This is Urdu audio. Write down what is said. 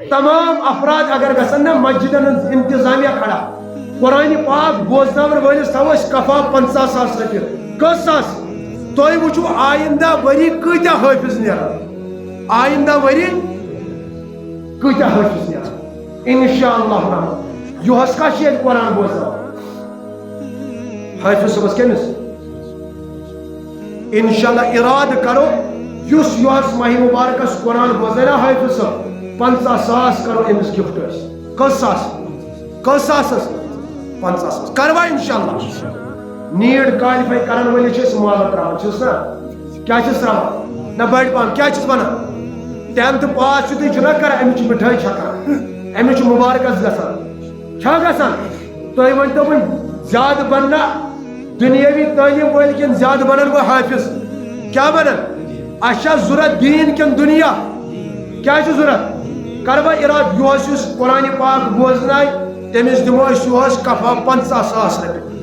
تمام افراد اگر گھن نا مسجدن انتظامیہ کھڑا قرآن پاک بوزناور ولس تھوس کفا 50,000 رۄپیہِ کٔژ ساس تُہۍ وٕچھِو آیندہ ؤری کۭتیاہ حٲفظ نیران آیندہ ؤری کۭتیاہ حٲفظ نیران انشاءاللہ رحمان یُہس کَس چھِ ییٚتہِ قرآن بوزناوان حٲفظ صٲبس کٔمِس انشاءاللہ ارادٕ کرو یُس یُہس ماہ مبارکس قرآن بوزنا حٲفظ صٲب 50,000 کرو أمِس گفٹ أسۍ کٔژ ساس 50,000 کروا انشاءاللہ نیٹ کالفائی کرن وٲلِس چھِ أسۍ مالہٕ تراوان چھِس نا کیٛاہ چھِس تراوان نہ بٔڑۍ پہن کیٛاہ چھِس وَنان 10th پاس چھُ تُہۍ چھِو نا کران أمِس چھِ مِٹھٲے چھکان أمِس چھُ مُبارکس گژھان چھا گژھان تُہۍ ؤنۍتو وۄنۍ زیادٕ بننا دُنیٲوی تعلیٖم وٲلۍ کِنہٕ زیادٕ بنن وۄنۍ حٲفظ کیٛاہ بنن اَسہِ چھا ضوٚرتھ دیٖن کِنہٕ دُنیا کیٛاہ چھُ ضوٚرتھ کروا اراد یُہس یُس قرآن پاک بوزنایہِ تٔمِس دِمو أسۍ یُہس کفا 50,000 رۄپیہِ